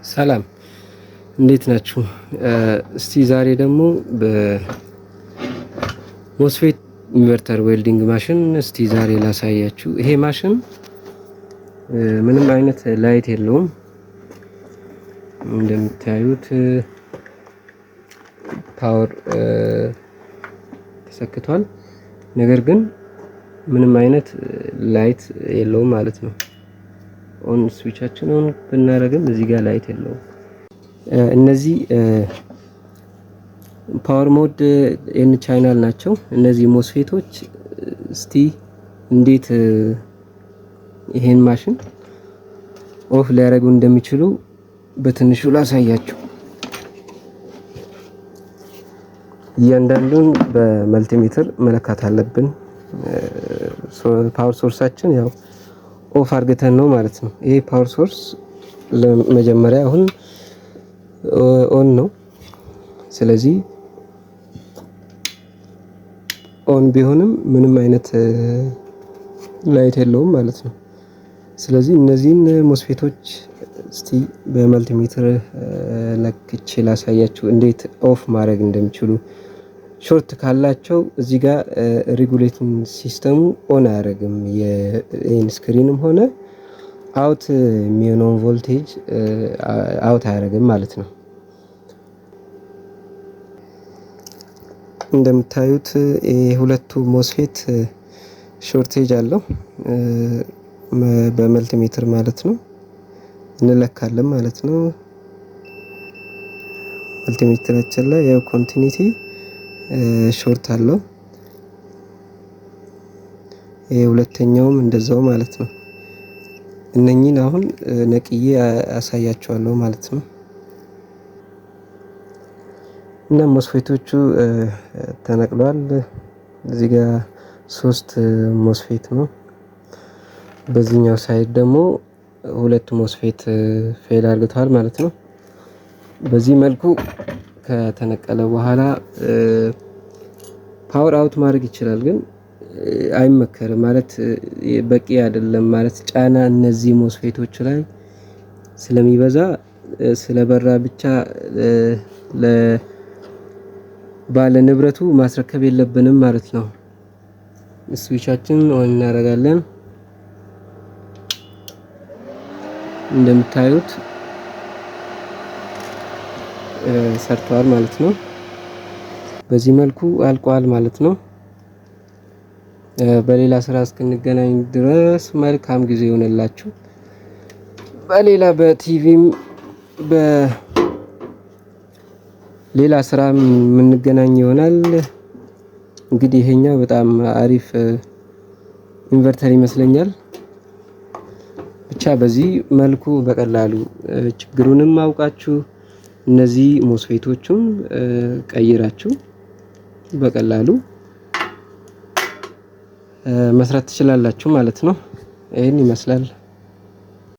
ሰላም እንዴት ናችሁ? እስቲ ዛሬ ደግሞ በሞስፌት ኢንቨርተር ዌልዲንግ ማሽን እስቲ ዛሬ ላሳያችሁ። ይሄ ማሽን ምንም አይነት ላይት የለውም። እንደምታዩት ፓወር ተሰክቷል። ነገር ግን ምንም አይነት ላይት የለውም ማለት ነው። ኦን ስዊቻችን ኦን ብናደርግም እዚህ ጋር ላይት የለውም። እነዚህ ፓወር ሞድ ኤን ቻናል ናቸው። እነዚህ ሞስፌቶች እስቲ እንዴት ይሄን ማሽን ኦፍ ሊያደርጉ እንደሚችሉ በትንሹ ላሳያችሁ። እያንዳንዱን በመልቲሜትር መለካት አለብን። ፓወር ሶርሳችን ያው ኦፍ አርግተን ነው ማለት ነው። ይሄ ፓወር ሶርስ ለመጀመሪያ አሁን ኦን ነው። ስለዚህ ኦን ቢሆንም ምንም አይነት ላይት የለውም ማለት ነው። ስለዚህ እነዚህን ሞስፌቶች እስቲ በመልቲሜትር ለክቼ ላሳያችሁ እንዴት ኦፍ ማድረግ እንደሚችሉ። ሾርት ካላቸው እዚህ ጋር ሬጉሌቲንግ ሲስተሙ ኦን አያደርግም። የኤን ስክሪንም ሆነ አውት የሚሆነውን ቮልቴጅ አውት አያደርግም ማለት ነው። እንደምታዩት የሁለቱ ሞስፌት ሾርቴጅ አለው በመልቲሜትር ማለት ነው። እንለካለን ማለት ነው። መልቲሜትራችን ላይ ያው ኮንቲኒቲ ሾርት አለው። ሁለተኛውም እንደዛው ማለት ነው። እነኚህን አሁን ነቅዬ አሳያቸዋለሁ ማለት ነው። እና ሞስፌቶቹ ተነቅለዋል። እዚህ ጋር 3 ሞስፌት ነው። በዚህኛው ሳይድ ደግሞ 2 ሞስፌት ፌል አድርገዋል ማለት ነው። በዚህ መልኩ ከተነቀለ በኋላ ፓወር አውት ማድረግ ይችላል፣ ግን አይመከርም ማለት በቂ አይደለም ማለት ጫና እነዚህ ሞስፌቶች ላይ ስለሚበዛ ስለበራ ብቻ ባለ ንብረቱ ማስረከብ የለብንም ማለት ነው። ስዊቻችን ኦን እናደርጋለን። እንደምታዩት ሰርቷል ማለት ነው። በዚህ መልኩ አልቋል ማለት ነው። በሌላ ስራ እስክንገናኝ ድረስ መልካም ጊዜ ይሆንላችሁ። በሌላ በቲቪም በሌላ ስራ የምንገናኝ ይሆናል። እንግዲህ ይሄኛው በጣም አሪፍ ኢንቨርተር ይመስለኛል። ብቻ በዚህ መልኩ በቀላሉ ችግሩንም አውቃችሁ እነዚህ ሞስፌቶቹን ቀይራችሁ በቀላሉ መስራት ትችላላችሁ ማለት ነው። ይሄን ይመስላል።